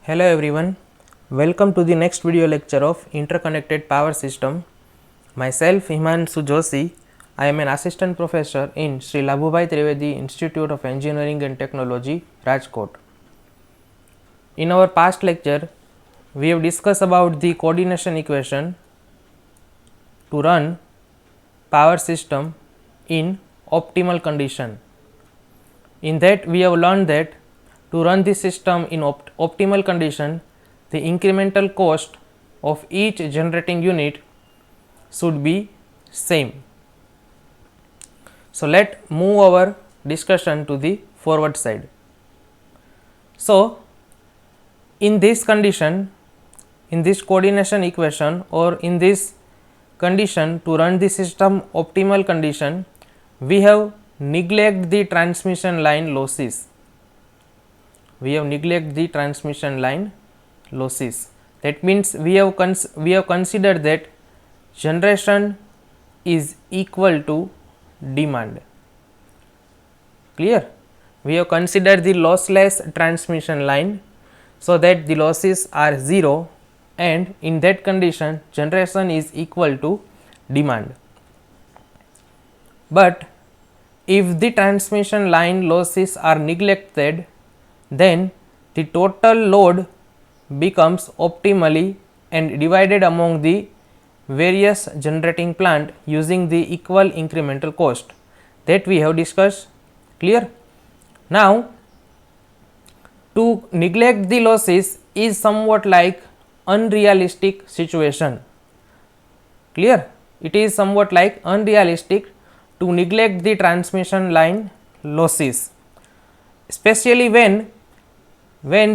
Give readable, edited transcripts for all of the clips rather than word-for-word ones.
Hello everyone, welcome to the next video lecture of Interconnected Power System. Myself Himanshu Joshi, I am an assistant professor in Sri Labhubhai Trivedi Institute of Engineering and Technology, Rajkot. In our past lecture, we have discussed about the coordination equation to run power system in optimal condition. In that we have learned that to run the system in optimal condition, the incremental cost of each generating unit should be same. So, let move our discussion to the forward side. So, in this condition, in this coordination equation or in this condition to run the system optimal condition, we have neglect the transmission line losses. We have neglect the transmission line losses. That means we have considered that generation is equal to demand. Clear? We have considered the lossless transmission line, so that the losses are 0, and in that condition generation is equal to demand. But if the transmission line losses are neglected, then the total load becomes optimally and divided among the various generating plant using the equal incremental cost that we have discussed. Clear? Now, to neglect the losses is somewhat like unrealistic situation. Clear? It is somewhat like unrealistic to neglect the transmission line losses, especially when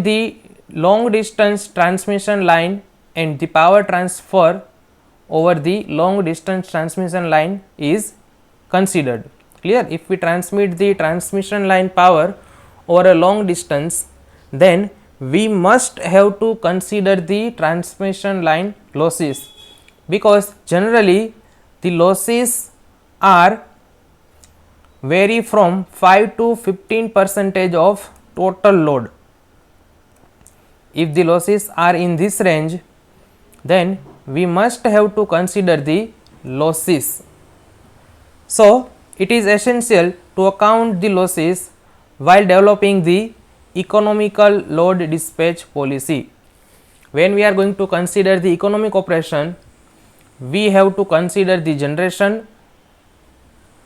the long distance transmission line and the power transfer over the long distance transmission line is considered. Clear? If we transmit the transmission line power over a long distance, then we must have to consider the transmission line losses, because generally the losses are vary from 5 to 15% of total load. If the losses are in this range, then we must have to consider the losses. So, it is essential to account the losses while developing the economical load dispatch policy. When we are going to consider the economic operation, we have to consider the generation,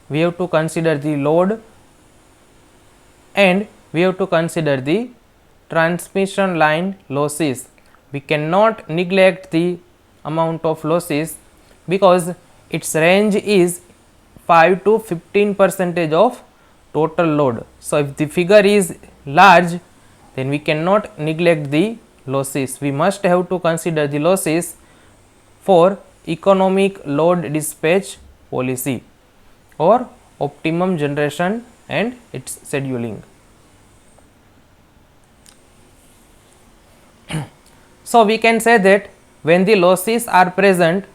we have to consider the load, and we have to consider the transmission line losses. We cannot neglect the amount of losses because its range is 5 to 15% of total load. So, if the figure is large, then we cannot neglect the losses. We must have to consider the losses for economic load dispatch policy or optimum generation and its scheduling. So, we can say that when the losses are present,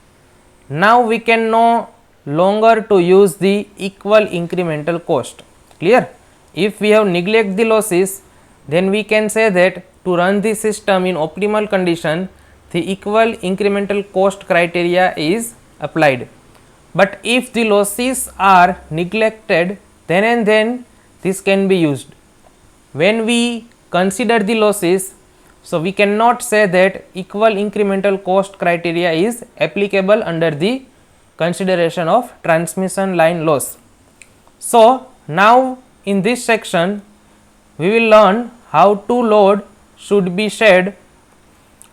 now we can no longer to use the equal incremental cost. Clear? If we have neglect the losses, then we can say that to run the system in optimal condition, the equal incremental cost criteria is applied. But if the losses are neglected, then and then this can be used. When we consider the losses, so we cannot say that equal incremental cost criteria is applicable under the consideration of transmission line loss. So, now in this section we will learn how to load should be shared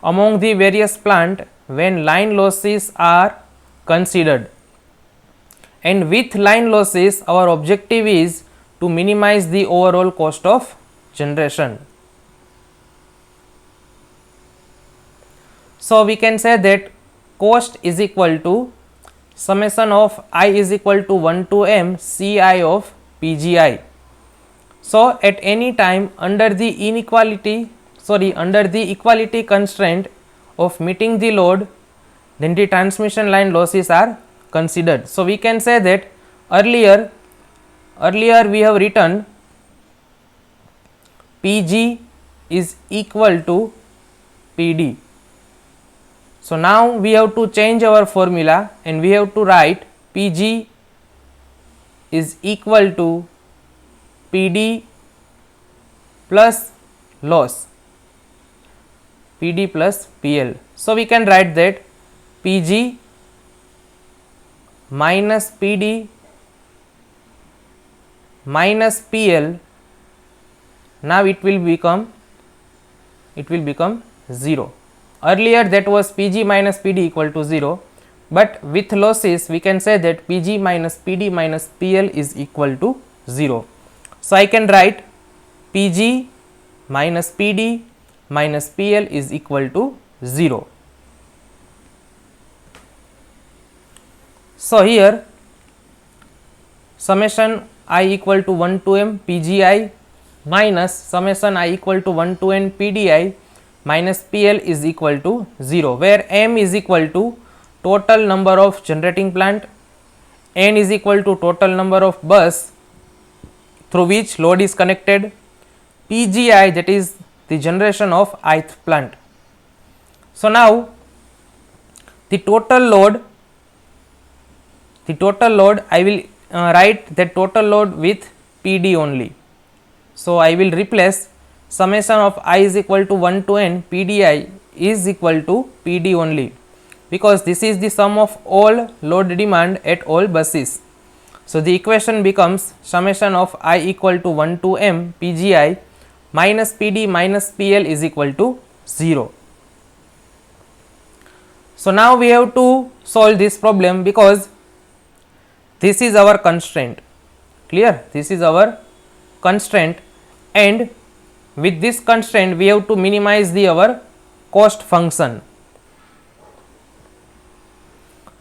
among the various plant when line losses are considered. And with line losses, our objective is to minimize the overall cost of generation. So, we can say that cost is equal to summation of I is equal to 1 to m Ci of Pgi. So, at any time under the equality constraint of meeting the load, then the transmission line losses are considered. So, we can say that earlier we have written Pg is equal to PD. So now we have to change our formula and we have to write PG is equal to PD plus loss, PD plus PL. So we can write that PG minus PD minus PL, now it will become 0. Earlier that was PG minus PD equal to 0, but with losses we can say that PG minus PD minus PL is equal to 0. So I can write PG minus PD minus PL is equal to 0. So here summation I equal to 1 to m PGI minus summation I equal to 1 to n PDI minus PL is equal to 0, where m is equal to total number of generating plant, n is equal to total number of bus through which load is connected, PGI that is the generation of ith plant. So now the total load I will write that total load with PD only. So I will replace summation of I is equal to 1 to n PDI is equal to PD only, because this is the sum of all load demand at all buses. So the equation becomes summation of I equal to 1 to m PGI minus PD minus PL is equal to 0. So now we have to solve this problem, because this is our constraint. Clear? This is our constraint, and with this constraint we have to minimize our cost function.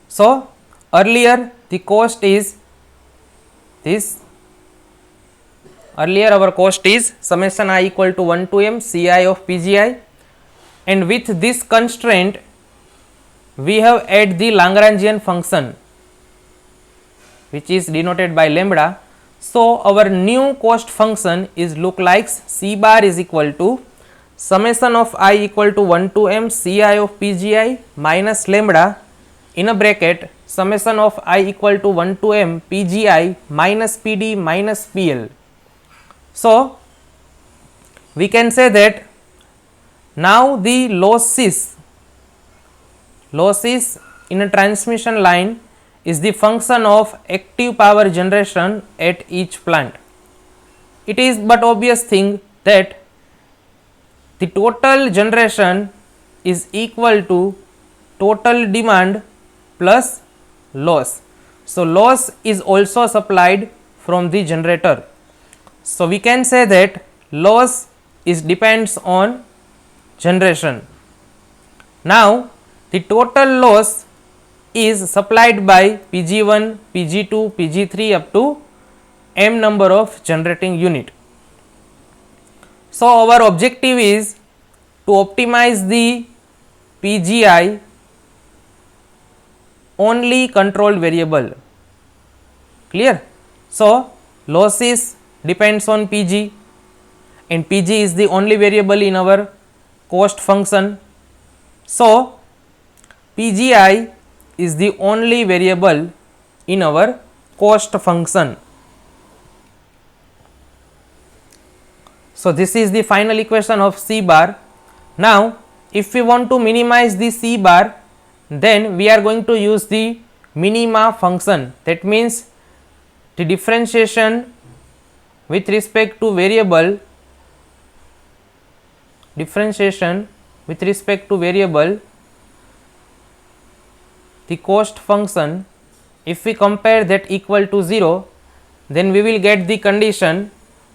So earlier the cost is this, earlier our cost is summation I equal to 1 to m Ci of PGI, and with this constraint we have add the Lagrangian function which is denoted by lambda. So our new cost function is look like C bar is equal to summation of I equal to 1 to m Ci of PGI minus lambda in a bracket summation of I equal to 1 to m PGI minus PD minus PL. So we can say that now the losses in a transmission line is the function of active power generation at each plant. It is but obvious thing that the total generation is equal to total demand plus loss. So loss is also supplied from the generator. So we can say that loss is depends on generation. Now the total loss is supplied by Pg1, Pg2, Pg3 up to m number of generating unit. So our objective is to optimize the PGI only controlled variable. Clear? So losses depends on PG, and PG is the only variable in our cost function. So PGI is the only variable in our cost function. So this is the final equation of C bar. Now if we want to minimize the C bar, then we are going to use the minima function. That means the differentiation with respect to variable, the cost function, if we compare that equal to 0, then we will get the condition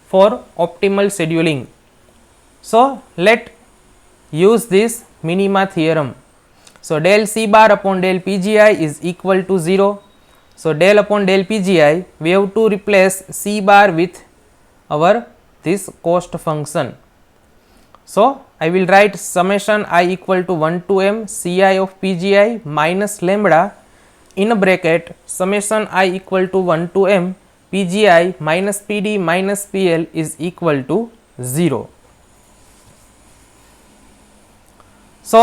for optimal scheduling. So let use this minima theorem. So del C bar upon del PGI is equal to 0. So del upon del PGI, we have to replace C bar with our this cost function. So I will write summation I equal to 1 to m Ci of PGI minus lambda in a bracket summation I equal to 1 to m PGI minus PD minus PL is equal to 0. So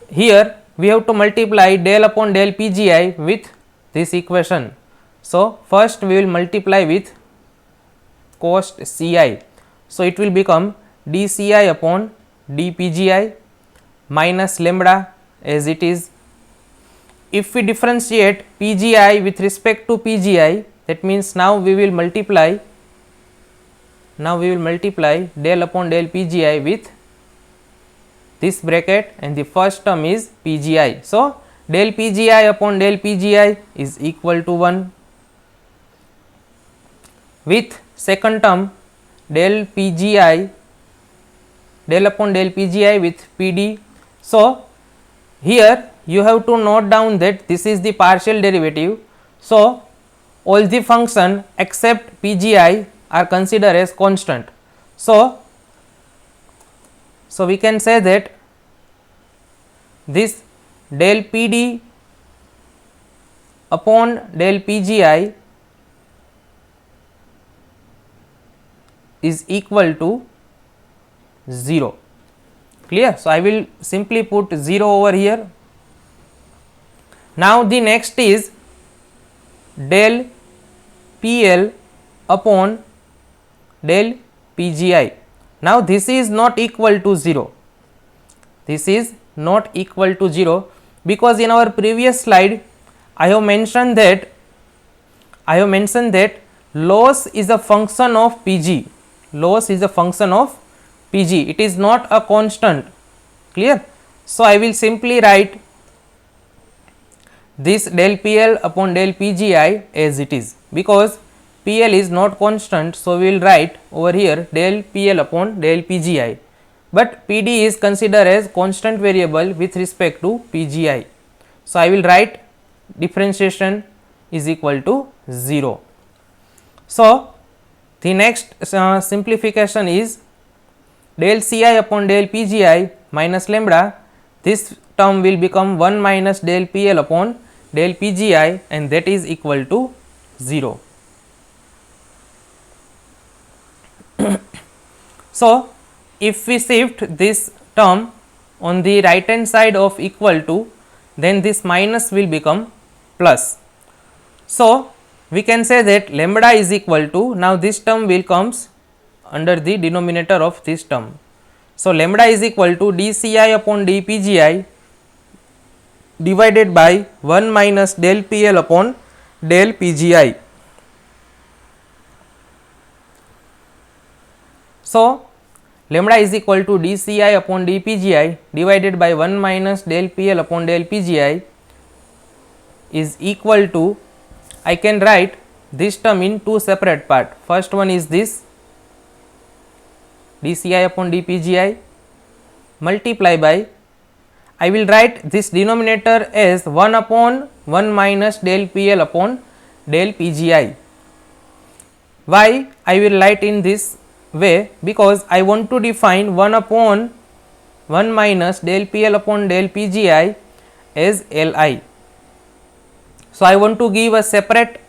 here we have to multiply del upon del Pgi with this equation. So first we will multiply with cost Ci. So it will become dCi upon dPgi minus lambda as it is. If we differentiate Pgi with respect to Pgi, that means now we will multiply del upon del Pgi with this bracket, and the first term is Pgi. So del Pgi upon del Pgi is equal to 1, with second term del Pgi, del upon del Pgi with Pd. So here you have to note down that this is the partial derivative. So all the function except Pgi are considered as constant. So we can say that this del Pd upon del Pgi is equal to 0. Clear? So I will simply put 0 over here. Now the next is del PL upon del Pgi. Now this is not equal to 0. This is not equal to 0 because in our previous slide I have mentioned that loss is a function of Pg. Loss is a function of Pg. It is not a constant. Clear? So I will simply write this del PL upon del Pgi as it is, because PL is not constant. So we will write over here del PL upon del Pgi, but Pd is considered as constant variable with respect to Pgi. So I will write differentiation is equal to 0. So the next simplification is del Ci upon del Pgi minus lambda. This term will become 1 minus del PL upon del Pgi, and that is equal to 0. So if we shift this term on the right hand side of equal to, then this minus will become plus. So we can say that lambda is equal to, now this term will comes under the denominator of this term. So lambda is equal to dCi upon dPgi divided by 1 minus del PL upon del Pgi. So lambda is equal to dCi upon dPgi divided by 1 minus del PL upon del Pgi is equal to, I can write this term in two separate parts. First one is this dCi upon dPgi multiply by, I will write this denominator as 1 upon 1 minus del PL upon del Pgi. Why I will write in this way? Because I want to define 1 upon 1 minus del PL upon del Pgi as Li. So I want to give a separate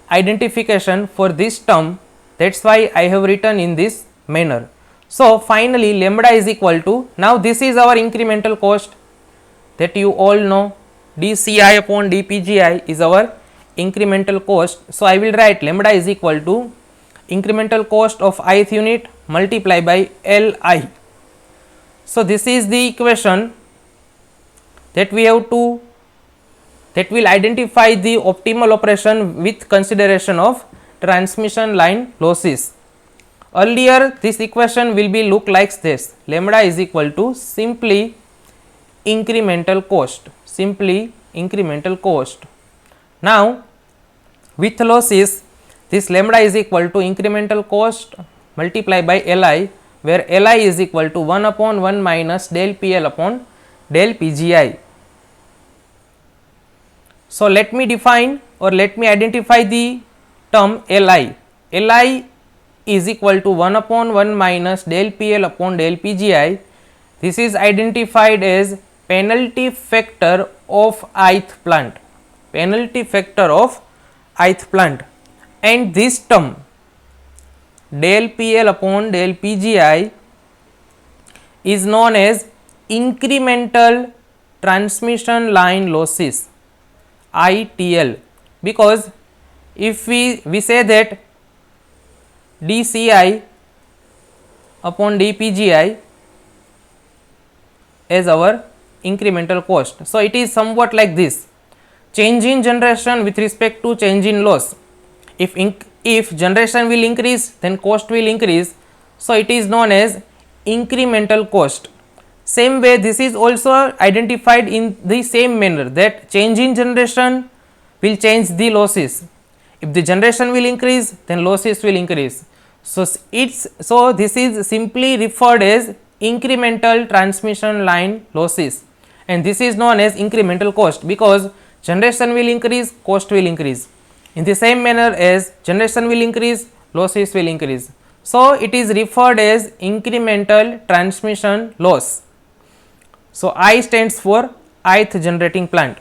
identification for this term, that is why I have written in this manner. So finally lambda is equal to, now this is our incremental cost that you all know, dCi upon dPgi is our incremental cost. So I will write lambda is equal to incremental cost of ith unit multiply by Li. So this is the equation that we have to, that will identify the optimal operation with consideration of transmission line losses. Earlier this equation will be look like this, lambda is equal to simply incremental cost, Now with losses, this lambda is equal to incremental cost multiply by Li, where Li is equal to 1 upon 1 minus del PL upon del Pgi. So let me define or let me identify the term Li. Li is equal to 1 upon 1 minus del PL upon del Pgi. This is identified as penalty factor of ith plant, and this term del PL upon del Pgi is known as incremental transmission line losses, ITL, because if we say that DCI upon DPGI as our incremental cost. So, it is somewhat like this: change in generation with respect to change in loss. If generation will increase, then cost will increase. So, it is known as incremental cost. Same way, this is also identified in the same manner, that change in generation will change the losses. If the generation will increase, then losses will increase. So, this is simply referred as incremental transmission line losses, and this is known as incremental cost, because generation will increase, cost will increase. In the same manner as generation will increase, losses will increase. So, it is referred as incremental transmission loss. So, I stands for ith generating plant.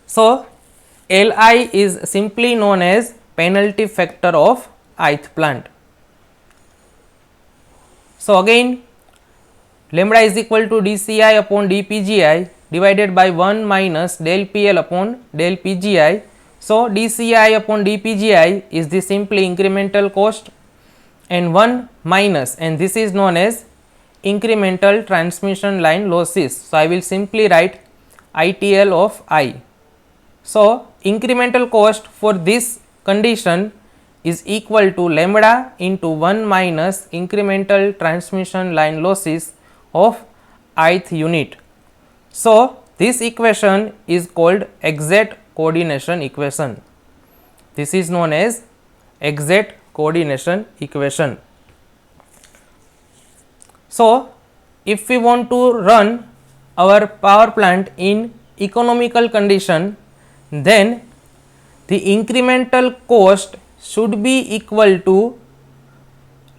So, Li is simply known as penalty factor of ith plant. So, again lambda is equal to dCi upon dPgi divided by 1 minus del PL upon del PGI. So, dCi upon dPgi is the simply incremental cost, and 1 minus, and this is known as incremental transmission line losses. So, I will simply write ITL of I. So, incremental cost for this condition is equal to lambda into 1 minus incremental transmission line losses of ith unit. So, this equation is called exact coordination equation. This is known as exact coordination equation. So, if we want to run our power plant in economical condition, then the incremental cost should be equal to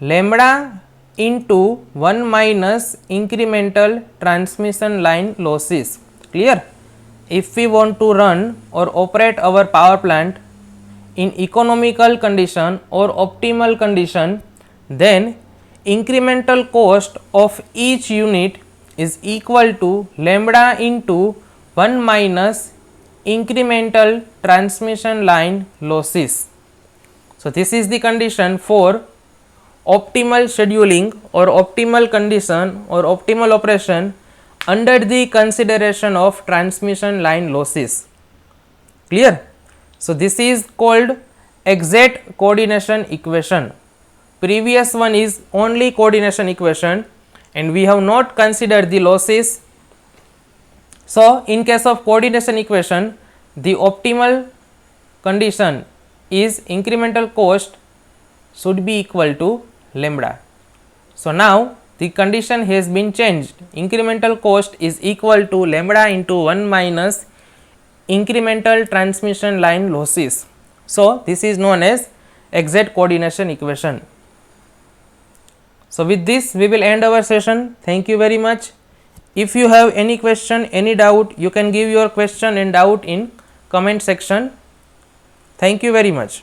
lambda into 1 minus incremental transmission line losses. Clear? If we want to run or operate our power plant in economical condition or optimal condition, then incremental cost of each unit is equal to lambda into 1 minus incremental transmission line losses. So, this is the condition for optimal scheduling or optimal condition or optimal operation under the consideration of transmission line losses. Clear? So, this is called exact coordination equation. Previous one is only coordination equation, and we have not considered the losses. So, in case of coordination equation, the optimal condition is incremental cost should be equal to lambda. So, now the condition has been changed. Incremental cost is equal to lambda into 1 minus incremental transmission line losses. So, this is known as exact coordination equation. So, with this we will end our session. Thank you very much. If you have any question, any doubt, you can give your question and doubt in comment section. Thank you very much.